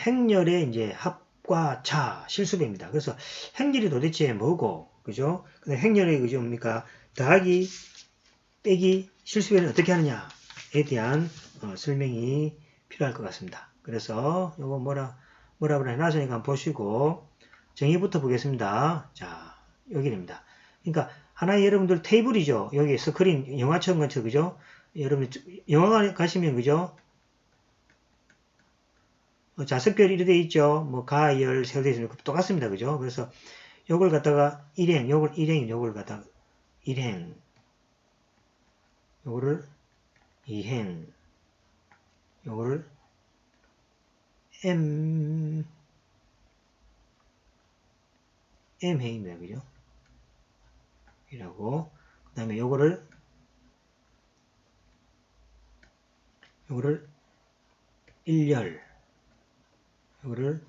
행렬의 이제 합과 차, 실수배입니다. 그래서 행렬이 도대체 뭐고, 그죠? 근데 행렬의 그죠 뭡니까? 더하기, 빼기, 실수배는 어떻게 하느냐에 대한 설명이 필요할 것 같습니다. 그래서 요거 뭐라고 해놨으니까 한번 보시고 정의부터 보겠습니다. 자, 여기입니다. 그러니까 하나의 여러분들 테이블이죠. 여기 스크린 영화처럼 같죠, 그죠? 여러분 영화관 가시면 그죠? 좌석별이 이렇게 돼 있죠. 뭐 가열, 세로 돼 있으면 똑같습니다, 그죠? 그래서 요걸 갖다가 요걸 갖다가 일행, 요거를 이행, 요거를 M행입니다. 그죠? 이라고. 그 다음에 요거를 1열, 요거를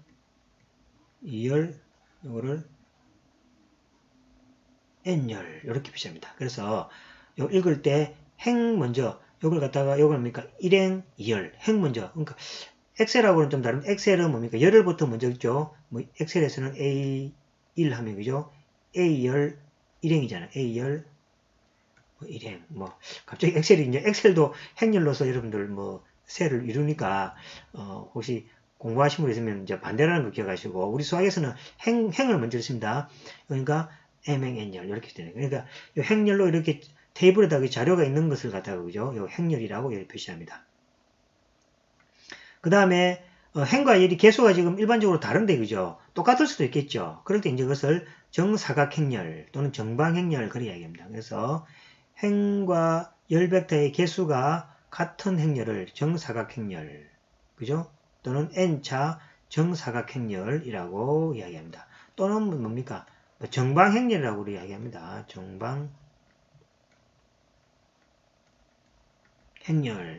2열, 요거를 N열, 이렇게 표시합니다. 그래서 요 읽을 때 행 먼저, 요걸 갖다가 요걸 뭡니까? 1행, 2열, 행 먼저. 그러니까 엑셀하고는 좀 다른, 엑셀은 뭡니까? 열을부터 먼저 읽죠. 뭐 엑셀에서는 A1 하면 그죠? A열 1행이잖아요. A열 1행. 뭐 갑자기 엑셀이 이제 엑셀도 행렬로서 여러분들 뭐 셀을 이루니까 혹시 공부하신 분 있으면 이제 반대라는 거 기억하시고, 우리 수학에서는 행을 먼저 씁니다. 그러니까 M행 N열 이렇게 되는 거예요. 그러니까 이 행렬로 이렇게 테이블에다가 자료가 있는 것을 갖다가 그죠? 이 행렬이라고 이렇게 표시합니다. 그 다음에 행과 열이 개수가 지금 일반적으로 다른데 그죠? 똑같을 수도 있겠죠. 그럴 때 이제 그것을 정사각행렬 또는 정방행렬 그렇게 이야기합니다. 그래서 행과 열 벡터의 개수가 같은 행렬을 정사각행렬, 그죠? 또는 n차 정사각행렬이라고 이야기합니다. 또는 뭡니까? 정방행렬이라고 이야기합니다. 정방행렬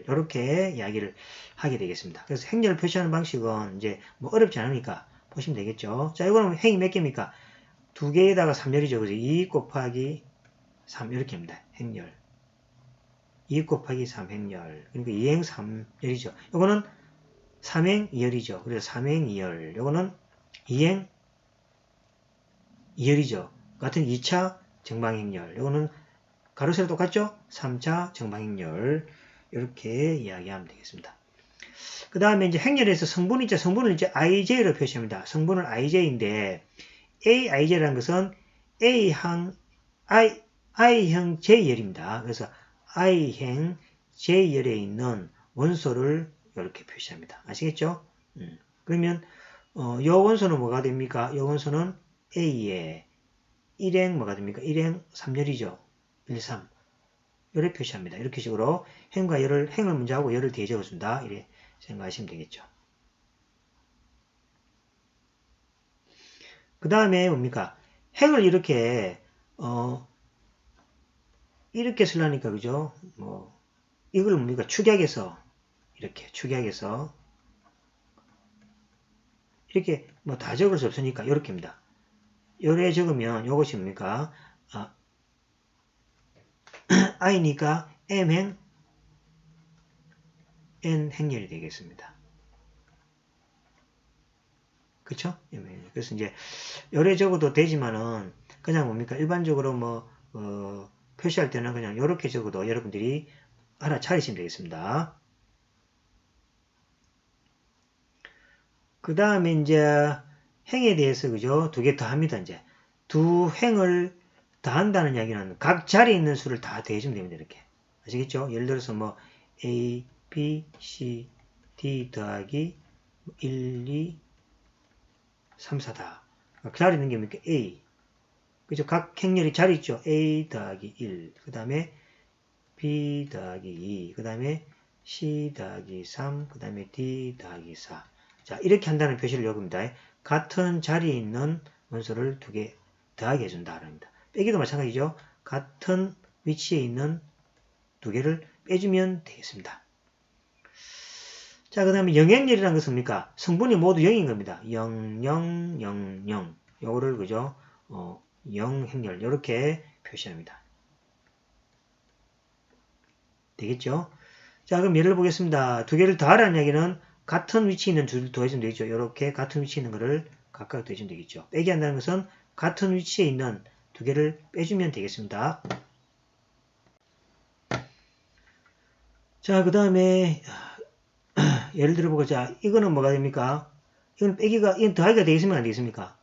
이렇게 이야기를 하게 되겠습니다. 그래서 행렬을 표시하는 방식은 이제 뭐 어렵지 않으니까 보시면 되겠죠. 자, 이거는 행이 몇 개입니까? 2개에다가 3열이죠. 그래서 2 곱하기 3 이렇게 합니다. 행렬. 2 곱하기 3 행렬. 그러니까 2행 3열이죠. 이거는 3행 2열이죠. 그래서 3행 2열. 이거는 2행 2열이죠. 같은 2차 정방행렬. 이거는 가로세로 똑같죠? 3차 정방행렬. 이렇게 이야기하면 되겠습니다. 그 다음에 이제 행렬에서 성분이 있죠. 성분을 이제 IJ로 표시합니다. 성분은 IJ인데, AIJ라는 것은 I형 J열입니다. 그래서 I형 J열에 있는 원소를 이렇게 표시합니다. 아시겠죠? 그러면 요 원소는 뭐가 됩니까? 요 원소는 A에 1행 뭐가 됩니까? 1행 3열이죠. 1, 3. 열을 표시합니다. 이렇게 식으로 행과 열을, 행을 먼저 하고 열을 뒤에 적어준다. 이렇게 생각하시면 되겠죠. 그 다음에 뭡니까? 행을 이렇게 이렇게 쓰려니까 그죠? 뭐 이걸 뭡니까? 축약해서 이렇게 뭐 다 적을 수 없으니까 이렇게입니다. 요래 적으면 요것이 뭡니까? I니까 M행 N 행렬이 되겠습니다. 그쵸? 그래서 이제 요래 적어도 되지만은 그냥 뭡니까? 일반적으로 뭐 표시할 때는 그냥 요렇게 적어도 여러분들이 알아차리시면 되겠습니다. 그 다음에 이제 행에 대해서 그죠? 2개 더 합니다. 이제 두 행을 더한다는 이야기는 각 자리에 있는 수를 다 더해주면 됩니다. 이렇게 아시겠죠? 예를 들어서 뭐 A, B, C, D 더하기 1, 2, 3, 4다. 각 자리에 있는 게 뭡니까? A. 그죠? 각 행렬이 자리 있죠? A 더하기 1. 그 다음에 B 더하기 2. 그 다음에 C 더하기 3. 그 다음에 D 더하기 4. 자, 이렇게 한다는 표시를 여깁니다. 같은 자리에 있는 원소를 2개 더하게 해준다. 합니다. 빼기도 마찬가지죠. 같은 위치에 있는 2개를 빼주면 되겠습니다. 자, 그 다음에 영행렬이라는 것은 뭡니까? 성분이 모두 0인 겁니다. 0, 0, 0, 0. 요거를, 그죠? 0행렬. 이렇게 표시합니다. 되겠죠? 자, 그럼 예를 보겠습니다. 2개를 더하라는 이야기는 같은 위치에 있는 줄을 더해주면 되겠죠. 이렇게 같은 위치에 있는 거를 각각 더해주면 되겠죠. 빼기 한다는 것은 같은 위치에 있는 두 개를 빼주면 되겠습니다. 자, 그 다음에 예를 들어보자. 이거는 뭐가 됩니까? 이건 빼기가, 이건 더하기가 되겠습니까? 안 되겠습니까?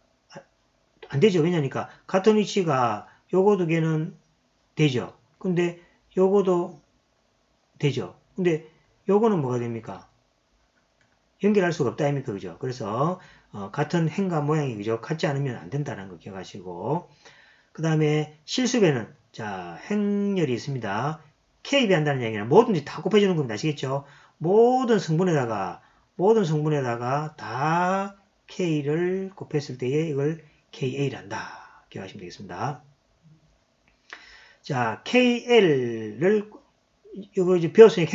안 되죠. 왜냐니까 같은 위치가 요거 두 개는 되죠. 근데 요거도 되죠. 근데 요거는 뭐가 됩니까? 연결할 수가 없다 아닙니까? 그죠? 그래서 같은 행과 모양이 그죠? 같지 않으면 안 된다는 거 기억하시고, 그 다음에 실수배는 자 행렬이 있습니다. K 배한다는 얘기는 뭐든지 다 곱해주는 겁니다. 아시겠죠? 모든 성분에다가 다 K를 곱했을 때에 이걸 KA를 한다. 기억하시면 되겠습니다. 자, KL을 이거 이제 배웠으니까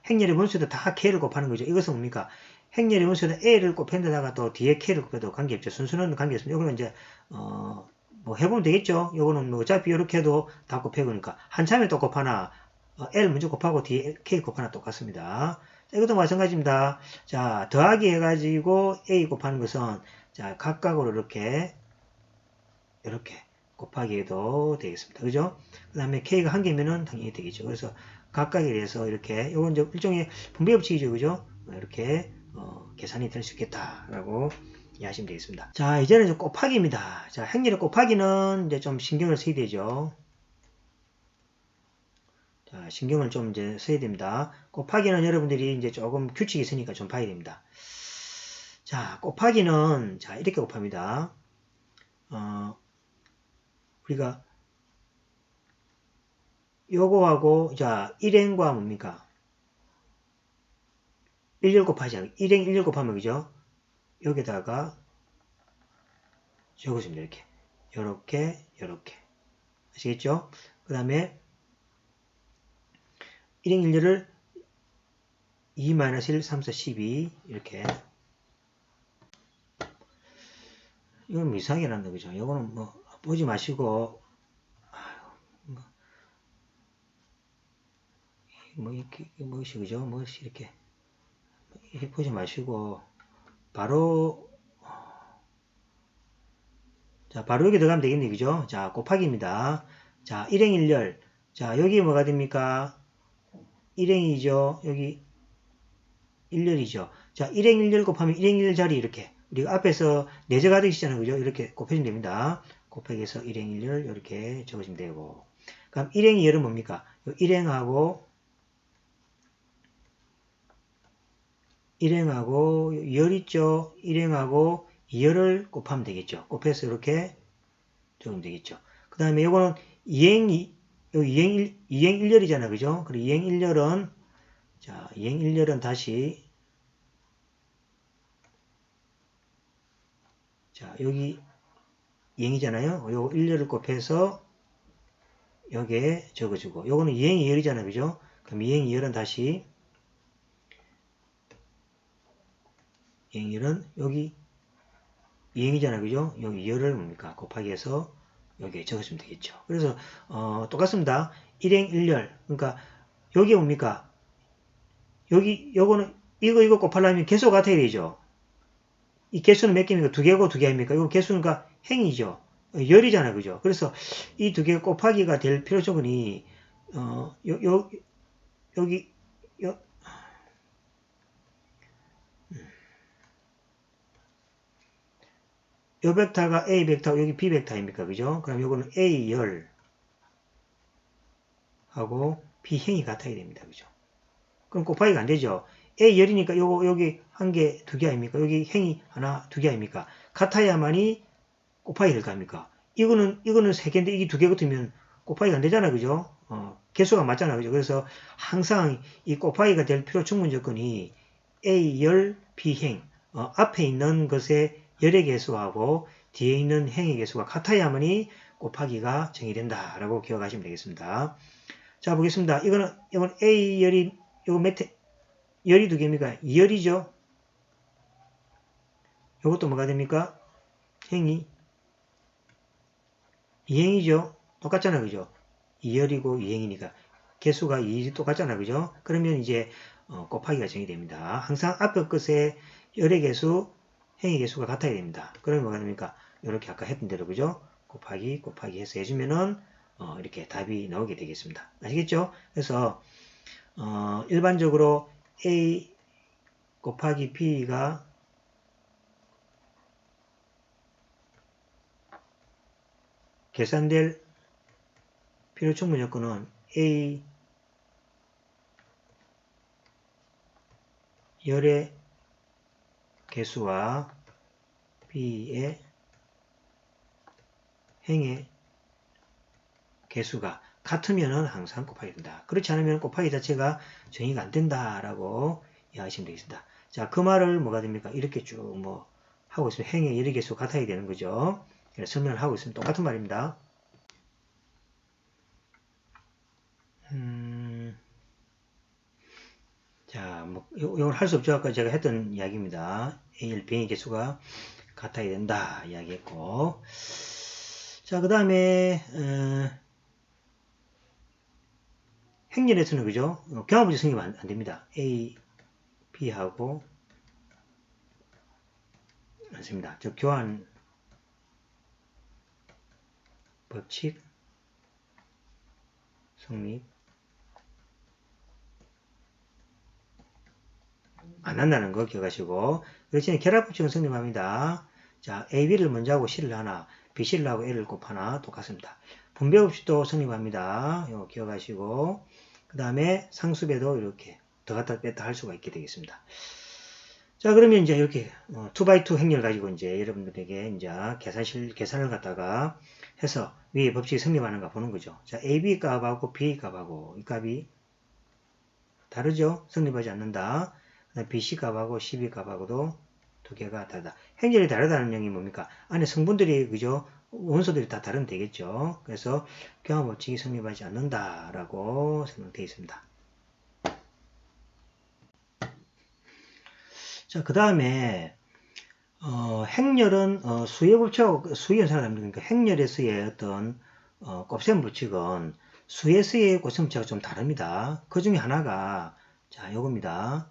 행렬의 원수에다 다 K를 곱하는 거죠. 이것은 뭡니까? 행렬의 원수에다 A를 곱했는데다가 또 뒤에 K를 곱해도 관계없죠. 순수는 관계없습니다. 이거는 이제 뭐 해보면 되겠죠. 이거는 뭐 어차피 이렇게 해도 다 곱해보니까 한참에 또 곱하나 L 먼저 곱하고 뒤에 K 곱하나 똑같습니다. 자, 이것도 마찬가지입니다. 자, 더하기 해가지고 A 곱하는 것은 자 각각으로 이렇게 곱하기 해도 되겠습니다. 그죠? 그 다음에 K가 한 개면은 당연히 되겠죠. 그래서 각각에 대해서 이렇게, 요건 이제 일종의 분배 법칙이죠. 그죠? 이렇게, 계산이 될 수 있겠다라고 이해하시면 되겠습니다. 자, 이제는 이제 곱하기입니다. 자, 행렬의 곱하기는 이제 좀 신경을 써야 되죠. 자, 신경을 좀 이제 써야 됩니다. 곱하기는 여러분들이 이제 조금 규칙이 있으니까 좀 봐야 됩니다. 자, 곱하기는, 자, 이렇게 곱합니다. 우리가 요거하고 자 1행과 뭡니까? 1열 곱하지 않고 1행 1열 곱하면 그죠? 여기다가 적어줍니다. 이렇게 아시겠죠? 그 다음에 1행 1열을 2-1, 3, 4, 12 이렇게 이건 뭐 이상하게 난다 그죠? 이거는 뭐 보지 마시고 이렇게 무엇이 그죠? 무엇이 이렇게 보지 마시고 바로 자 바로 여기 들어가면 되겠네 그죠? 자 곱하기입니다. 자 1행 1열 자 여기 뭐가 됩니까? 1행이죠. 여기 1열이죠. 자 1행 1열 곱하면 1행 1열 자리 이렇게 우리가 앞에서 내적하듯이잖아요. 그죠? 이렇게 곱해주면 됩니다. 곱하기 해서 1행 1열 이렇게 적으시면 되고 그럼 1행 2열은 뭡니까? 1행하고 열 있죠? 1행하고 2열을 곱하면 되겠죠. 곱해서 이렇게 적으면 되겠죠. 그 다음에 요거는 2행 1열이잖아. 그죠? 그리고 2행 1열은, 자, 2행 1열은 다시, 자, 여기 2행이잖아요. 요 1열을 곱해서 여기에 적어주고, 요거는 2행 2열이잖아. 그죠? 그럼 2행 2열은 다시, 2행 2열은 여기 2행이잖아. 그죠? 여기 2열을 뭡니까? 곱하기 해서 여기에 적어주면 되겠죠. 그래서 똑같습니다. 1행 1열 그러니까 여기 뭡니까? 요거는 이거 곱하려면 개수가 같아야 되죠. 이 개수는 몇 개입니까? 두 개고 두 개 아닙니까? 이거 개수는 행이죠. 열이잖아. 그죠? 그래서 이 두 개 곱하기가 될 필요 조건이 여기 요 벡터가 A 벡터, 여기 B 벡터입니까? 그죠? 그럼 요거는 A 열 하고 B 행이 같아야 됩니다. 그죠? 그럼 곱하기가 안 되죠. A 열이니까 요거 여기 한 개, 두 개 아닙니까? 여기 행이 하나, 두 개 아닙니까? 같아야만이 곱하기 될 거 아닙니까? 이거는 세 개인데 이게 두 개 같으면 곱하기가 안 되잖아. 그죠? 개수가 맞잖아. 그죠? 그래서 항상 이 곱하기가 될 필요 충분 조건이 A 열, B 행, 앞에 있는 것의 열의 개수하고 뒤에 있는 행의 개수가 같아야만이 곱하기가 정의된다. 라고 기억하시면 되겠습니다. 자, 보겠습니다. 이건 A 열이, 요거 열이 두 개입니까? 2열이죠. 요것도 뭐가 됩니까? 행이 2행이죠. 똑같잖아. 그죠? 2열이고 2행이니까. 개수가 2 똑같잖아. 그죠? 그러면 이제, 곱하기가 정의됩니다. 항상 앞에 것에 열의 개수, 행의 개수가 같아야 됩니다. 그러면 뭐가 됩니까? 이렇게 아까 했던 대로 그죠? 곱하기 해서 해주면은 이렇게 답이 나오게 되겠습니다. 아시겠죠? 그래서 일반적으로 A 곱하기 B가 계산될 필요 충분 요건은 A 열의 개수와 B의 행의 개수가 같으면은 항상 곱하기 된다. 그렇지 않으면 곱하기 자체가 정의가 안 된다라고 이해하시면 되겠습니다. 자, 그 말을 뭐가 됩니까? 이렇게 쭉 뭐 하고 있으면 행의 열의 개수가 같아야 되는 거죠. 설명을 하고 있으면 똑같은 말입니다. 자, 뭐, 이걸 할 수 없죠. 아까 제가 했던 이야기입니다. A열 B의 개수가 같아야 된다. 이야기했고. 자, 그 다음에, 행렬에서는, 그죠? 경합부지 성립 안 됩니다. A, B하고, 않습니다. 즉, 교환 법칙 성립 안 한다는 거 기억하시고, 그렇지 결합법칙은 성립합니다. 자, A, B를 먼저 하고 C를 하나, B, C를 하고 L을 곱하나 똑같습니다. 분배법칙도 성립합니다. 이거 기억하시고, 그 다음에 상수배도 이렇게 더 갖다 뺐다 할 수가 있게 되겠습니다. 자, 그러면 이제 이렇게 2x2 행렬 가지고 이제 여러분들에게 이제 계산을 갖다가 해서 위에 법칙이 성립하는가 보는 거죠. 자, AB 값하고 B 값하고 이 값이 다르죠? 성립하지 않는다. BC 값하고 CB 값하고도 두 개가 다르다. 행렬이 다르다는 얘기 뭡니까? 안에 성분들이 그죠? 원소들이 다 다르면 되겠죠. 그래서 경합 법칙이 성립하지 않는다라고 설명되어 있습니다. 자, 그 다음에 행렬은 수의 법칙하고 수의 현상을 합니다. 그러니까 행렬에서의 어떤 곱셈 법칙은 수에서의 곱셈 법칙하고 좀 다릅니다. 그 중에 하나가 자, 요겁니다.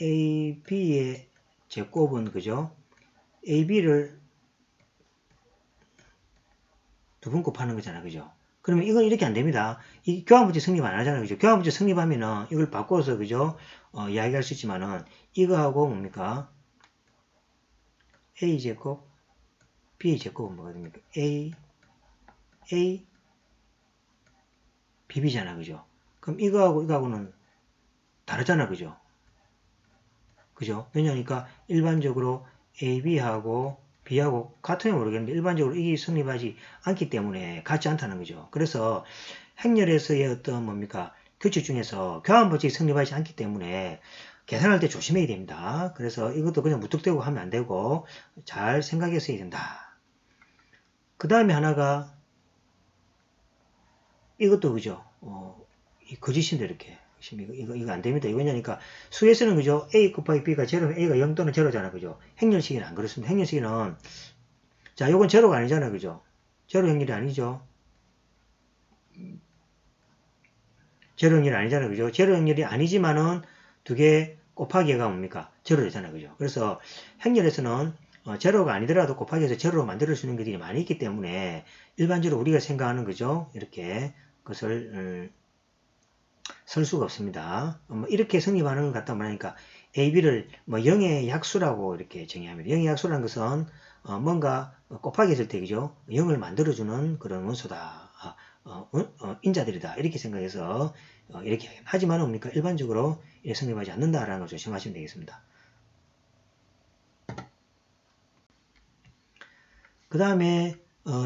A, B의 제곱은 그죠? A, B를 두 번 곱하는 거잖아, 그죠? 그러면 이건 이렇게 안 됩니다. 이 교환법칙 성립 안 하잖아요, 그죠? 교환법칙 성립하면은 이걸 바꿔서 그죠? 이야기할 수 있지만은 이거하고 뭡니까? A 제곱, B 제곱은 뭐가 됩니까? A, BB잖아, 그죠? 그럼 이거하고는 다르잖아, 그죠? 그죠? 왜냐니까 일반적으로 AB하고 B하고 같으면 모르겠는데 일반적으로 이게 성립하지 않기 때문에 같지 않다는 거죠. 그래서 행렬에서의 어떤 뭡니까? 규칙 중에서 교환법칙이 성립하지 않기 때문에 계산할 때 조심해야 됩니다. 그래서 이것도 그냥 무턱대고 하면 안 되고 잘 생각해서 해야 된다. 그 다음에 하나가 이것도 그죠? 이 거짓인데 이렇게. 이거 안 됩니다. 이거 왜냐니까 수에서는 그죠? A 곱하기 B가 제로면 A가 0 또는 제로잖아. 그죠? 행렬식에는 안 그렇습니다. 행렬식에는 자, 요건 제로가 아니잖아. 그죠? 제로 행렬이 아니죠. 제로 행렬이 아니잖아. 그죠? 제로 행렬이 아니지만은 두 개 곱하기가 뭡니까? 제로 되잖아. 그죠? 그래서 행렬에서는 제로가 아니더라도 곱하기해서 제로로 만들 수 있는 것들이 많이 있기 때문에 일반적으로 우리가 생각하는 거죠. 이렇게 그것을 설 수가 없습니다. 이렇게 성립하는 것 같다 말하니까 AB를 뭐 0의 약수라고 이렇게 정의합니다. 0의 약수라는 것은 뭔가 곱하기 했을 때 그죠? 0을 만들어주는 그런 원소다. 인자들이다. 이렇게 생각해서 이렇게 하지만 뭡니까? 일반적으로 성립하지 않는다라는 걸 조심하시면 되겠습니다. 그 다음에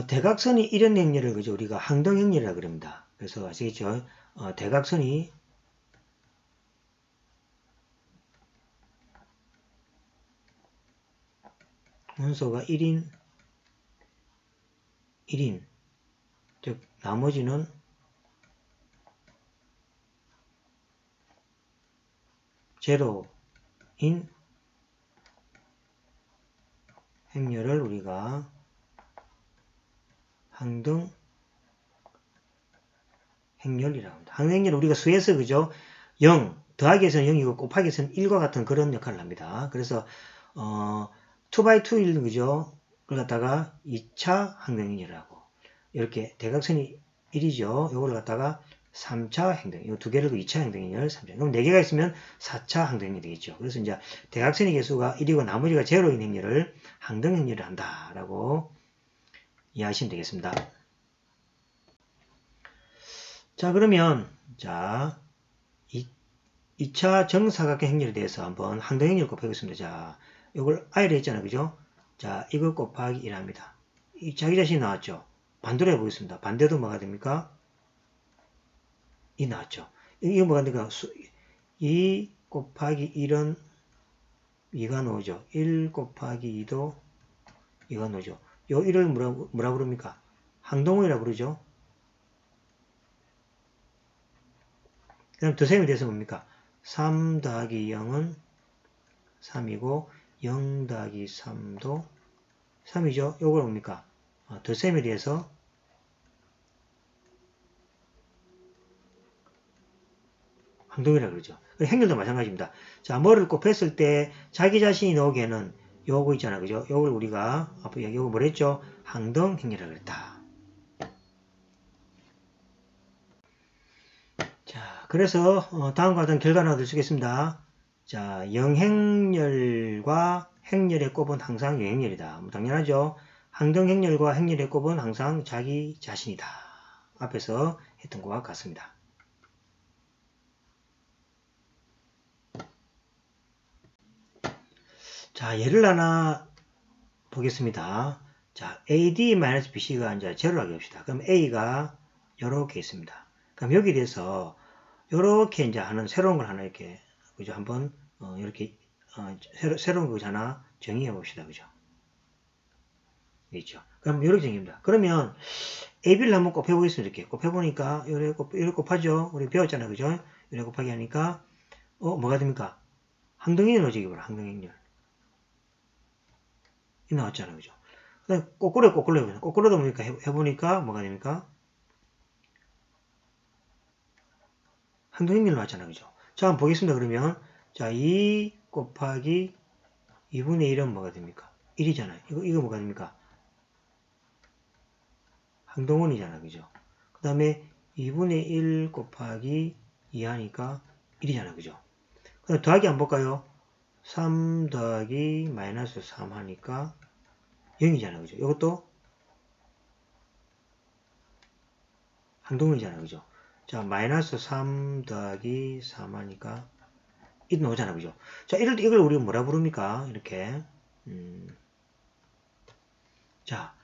대각선이 이런 행렬을 그죠? 우리가 항등행렬이라고 그럽니다. 그래서 아시겠죠? 대각선이 원소가 1인, 즉 나머지는 제로인 행렬을 우리가 항등 행렬이라고 합니다. 항등행렬은 우리가 수에서 그죠? 0, 더하기에서는 0이고 곱하기에서는 1과 같은 그런 역할을 합니다. 그래서 2x2일 그죠? 그걸 갖다가 2차 항등행렬이라고 이렇게 대각선이 1이죠. 이걸 갖다가 3차 행등, 이 두 개를 2차 행등행렬, 3차. 그럼 4개가 있으면 4차 항등행렬이 되겠죠. 그래서 이제 대각선의 개수가 1이고 나머지가 제로인 행렬을 항등행렬을 한다라고 이해하시면 되겠습니다. 자, 그러면 자 2차 정사각형 행렬에 대해서 한번 항등행렬 곱해보겠습니다. 자, 이걸 I로 했잖아요. 그죠? 자, 이거 곱하기 1 합니다. 이 자기 자신이 나왔죠? 반대로 해보겠습니다. 반대도 뭐가 됩니까? 2 나왔죠? 이거 뭐가 됩니까? 2 곱하기 1은 2가 나오죠. 1 곱하기 2도 2가 나오죠. 요 1을 뭐라 부릅니까? 항등호이라 부르죠. 그 다음 더셈이 돼서 뭡니까? 3 더하기 0은 3이고 0 더하기 3도 3이죠. 요걸 뭡니까? 더셈에 대해서 항등이라고 그러죠. 행렬도 마찬가지입니다. 자, 뭐를 곱했을 때 자기 자신이 나오기에는 요거 있잖아. 그죠? 요걸 우리가 앞으로 요거 뭐랬죠? 항등 행렬이라고 그랬다. 자, 그래서 다음과 같은 결과를 얻을 수 있겠습니다. 자, 영행렬과 행렬의 곱은 항상 영행렬이다. 뭐 당연하죠. 항등 행렬과 행렬의 곱은 항상 자기 자신이다. 앞에서 했던 것과 같습니다. 자, 예를 하나 보겠습니다. 자, AD-BC가 이제 제로라고 합시다. 그럼 A가 이렇게 있습니다. 그럼 여기에 대해서 이렇게 이제 하는 새로운 걸 하나 이렇게 그죠? 한번 이렇게 새로운 거 하나 정의해 봅시다. 그죠? 있죠. 그럼 이렇게 정의합니다. 그러면 AB를 한번 곱해 보겠습니다. 이렇게 곱해 보니까 이렇게 곱하죠. 우리 배웠잖아요. 그죠? 이렇게 곱하기 하니까 뭐가 됩니까? 항등행렬 오지기 바라. 항등행렬. 이 나왔잖아요. 그죠? 거꾸로 해보죠. 거꾸로도 보니까 해보니까 뭐가 됩니까? 항등행렬 나왔잖아요. 그죠? 자, 한번 보겠습니다. 그러면 자, 2 곱하기 2분의 1은 뭐가 됩니까? 1이잖아요. 이거 뭐가 됩니까? 항등원이잖아요. 그죠? 그 다음에 2분의 1 곱하기 2 하니까 1이잖아요. 그죠? 그 다음 더하기 한번 볼까요? 3 더하기 마이너스 3 하니까 0이잖아요. 그죠? 이것도 항등원이잖아요. 그죠? 자, 마이너스 3 더하기 3 하니까 1 나오잖아요. 그죠? 자, 이걸 우리가 뭐라 부릅니까? 이렇게. 자,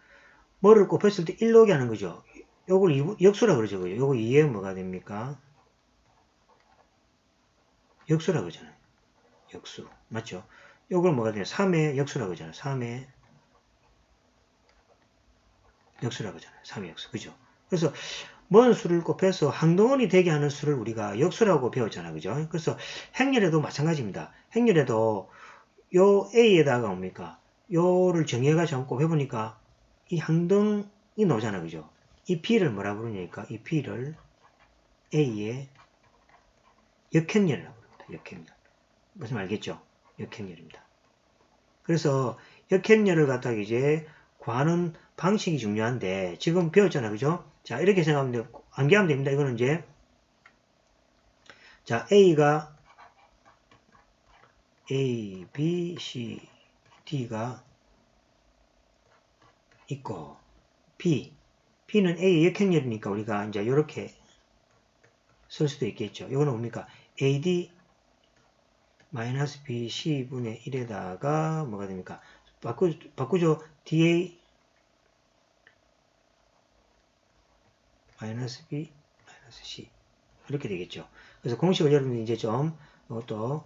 뭐를 곱했을 때 1 나오게 하는 거죠. 요걸 역수라 그러죠. 그죠? 요거 2에 뭐가 됩니까? 역수라 그러잖아요. 역수. 맞죠? 요걸 뭐가 되냐? 3의 역수라 그러잖아요. 3의 역수라 그러잖아요. 3의 역수. 그죠? 그래서 먼 수를 곱해서 항등원이 되게 하는 수를 우리가 역수라고 배웠잖아요. 그죠? 그래서 행렬에도 마찬가지입니다. 행렬에도 요 A에다가 뭡니까? 요를 정의해가지고 한번 곱해보니까 이 항등이 나오잖아요. 그죠? 이 P를 뭐라 부르냐니까 이 P를 A의 역행렬이라고 부릅니다. 역행렬. 무슨 알겠죠? 역행렬입니다. 그래서 역행렬을 갖다가 이제 구하는 방식이 중요한데 지금 배웠잖아요. 그죠? 자, 이렇게 생각하면 돼요. 암기하면 됩니다. 이거는 이제 자, A가 A, B, C, D가 있고 P는 A의 역행렬이니까 우리가 이제 이렇게 쓸 수도 있겠죠. 이거는 뭡니까? AD 마이너스 BC분의 1에다가 뭐가 됩니까? 바꾸죠. DA 마이너스 B 마이너스 C 이렇게 되겠죠. 그래서 공식을 여러분들 이제 좀 이것도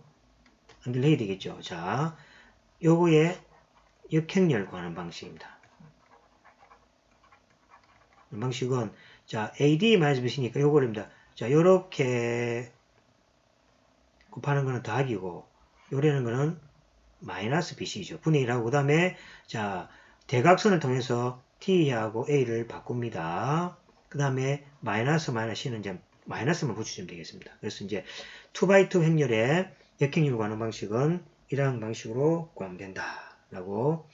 연결해야 되겠죠. 자, 요거의 역행렬 구하는 방식입니다. 방식은 자 AD 마이너스 BC니까 요거입니다. 자, 요렇게 곱하는 거는 더하기고 요래는 거는 마이너스 BC죠. 분의 1하고 그 다음에 자 대각선을 통해서 T하고 A를 바꿉니다. 그 다음에 마이너스 C는 이제 마이너스만 붙여주면 되겠습니다. 그래서 이제 2x2 행렬의 역행률 구하는 방식은 이러한 방식으로 구하면 된다. 라고